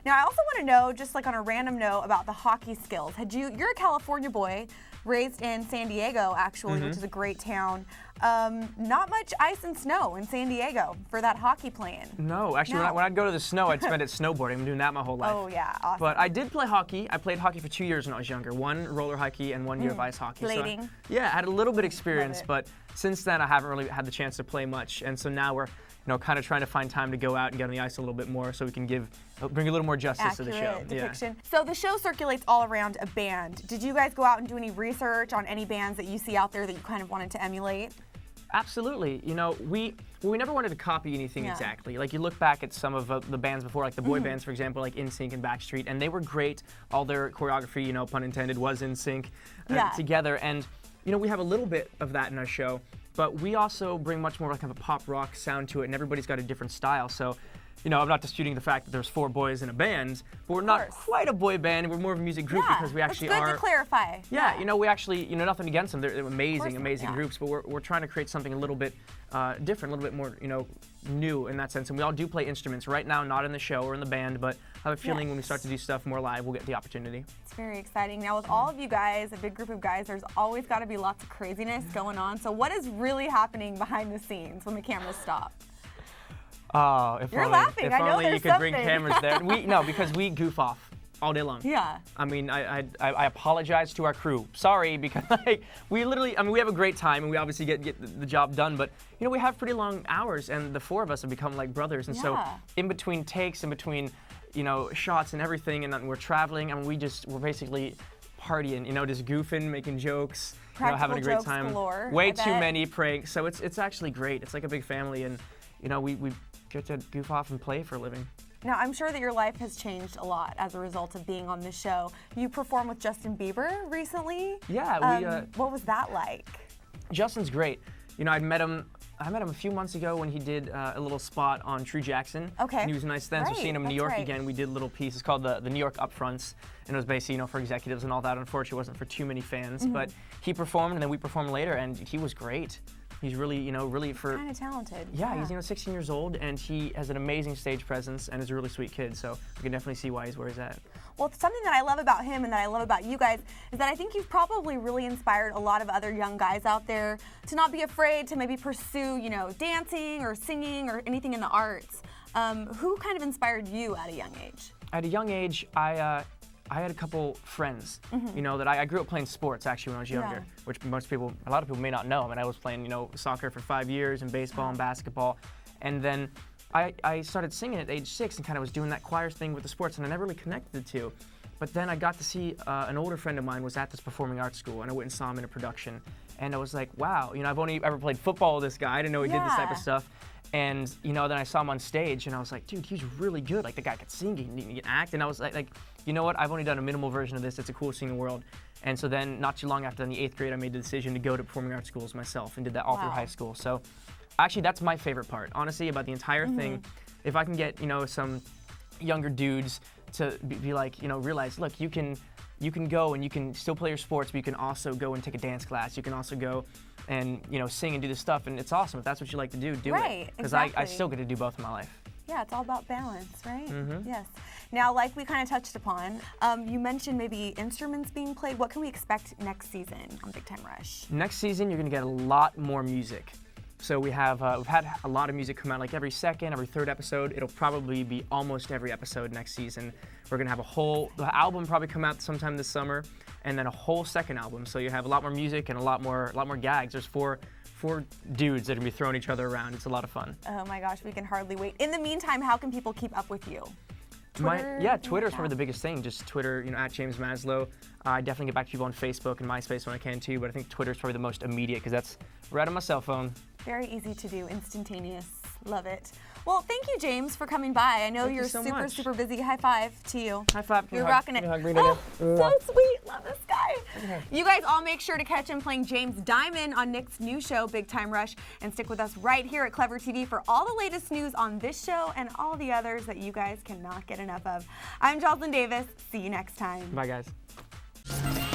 Now, I also want to know, just like on a random note, about the hockey skills. You're a California boy, raised in San Diego, actually, which is a great town. Not much ice and snow in San Diego for that hockey playing. No, actually, when I'd go to the snow, I'd spend it snowboarding. I'm doing that my whole life. Oh, yeah, awesome. But I did play hockey. I played hockey for 2 years when I was younger. 1 roller hockey and 1 year of ice hockey. Blading. So yeah, I had a little bit of experience, but since then I haven't really had the chance to play much. And so now we're kind of trying to find time to go out and get on the ice a little bit more so we can bring a little more justice to the show. Depiction. Yeah. So the show circulates all around a band. Did you guys go out and do any research on any bands that you see out there that you kind of wanted to emulate? Absolutely. We never wanted to copy anything exactly. Like, you look back at some of the bands before, like the boy bands, for example, like NSYNC and Backstreet, and they were great. All their choreography, pun intended, was in sync together. And we have a little bit of that in our show, but we also bring much more like kind of a pop rock sound to it, and everybody's got a different style. So, I'm not disputing the fact that there's 4 boys in a band, but we're not quite a boy band. We're more of a music group because we actually are. It's good to clarify. Yeah, we actually, nothing against them. They're amazing groups, but we're trying to create something a little bit different, a little bit more, new in that sense. And we all do play instruments. Right now, not in the show or in the band, but I have a feeling when we start to do stuff more live, we'll get the opportunity. It's very exciting. Now, with all of you guys, a big group of guys, there's always got to be lots of craziness going on. So what is really happening behind the scenes when the cameras stop? Oh, if You're only, laughing. If I know only there's you could something. bring cameras there. No, because we goof off all day long. Yeah. I mean, I apologize to our crew. Sorry, because we literally, we have a great time, and we obviously get the job done, but we have pretty long hours, and the 4 of us have become like brothers, and so in between takes, in between shots and everything, and then we're traveling, and we're basically partying, just goofing, making jokes, having a great time. Galore, Way too many pranks, so it's actually great. It's like a big family, and we get to goof off and play for a living. Now, I'm sure that your life has changed a lot as a result of being on this show. You performed with Justin Bieber recently. Yeah, what was that like? Justin's great. I met him a few months ago when he did a little spot on True Jackson. Okay. And he was nice then. So seeing him in New York again, we did a little piece. It's called the New York Upfronts, and it was basically for executives and all that. Unfortunately, it wasn't for too many fans, but he performed, and then we performed later, and he was great. He's really, really kind of talented. Yeah, he's 16 years old, and he has an amazing stage presence, and is a really sweet kid. So we can definitely see why he's where he's at. Well, something that I love about him and that I love about you guys is that I think you've probably really inspired a lot of other young guys out there to not be afraid to maybe pursue, dancing or singing or anything in the arts. Who kind of inspired you at a young age? At a young age, I had a couple friends, that I grew up playing sports actually when I was younger, which a lot of people may not know. I was playing, soccer for 5 years and baseball and basketball, and then I started singing at age 6 and kind of was doing that choir thing with the sports, and I never really connected the two. But then I got to see an older friend of mine was at this performing arts school, and I went and saw him in a production, and I was like, wow, I've only ever played football with this guy. I didn't know he did this type of stuff. And, then I saw him on stage, and I was like, dude, he's really good. Like, the guy could sing, he can act. And I was like, you know what? I've only done a minimal version of this. It's the coolest thing in the world. And so then, not too long after, in the 8th grade, I made the decision to go to performing arts schools myself and did that all through high school. So, actually, that's my favorite part, honestly, about the entire thing. If I can get, some younger dudes to be like, realize, look, you can go and you can still play your sports, but you can also go and take a dance class. You can also go and sing and do this stuff, and it's awesome. If that's what you like to do, do it. Because I still get to do both in my life. Yeah, it's all about balance, right? Yes. Now, like we kind of touched upon, you mentioned maybe instruments being played. What can we expect next season on Big Time Rush? Next season, you're going to get a lot more music. So we've had a lot of music come out like every second, every third episode. It'll probably be almost every episode next season. We're gonna have the album probably come out sometime this summer, and then a whole second album. So you have a lot more music and a lot more gags. There's four dudes that are gonna be throwing each other around. It's a lot of fun. Oh my gosh, we can hardly wait. In the meantime, how can people keep up with you? Twitter is probably the biggest thing. Just Twitter, at James Maslow. I definitely get back to people on Facebook and MySpace when I can too, but I think Twitter is probably the most immediate because that's right on my cell phone. Very easy to do, instantaneous. Love it. Well, thank you, James, for coming by. I know you're super busy. High five to you. High five. You're rocking it. Oh, so sweet. Love this guy. Okay. You guys all make sure to catch him playing James Diamond on Nick's new show, Big Time Rush, and stick with us right here at ClevverTV for all the latest news on this show and all the others that you guys cannot get enough of. I'm Jocelyn Davis. See you next time. Bye, guys.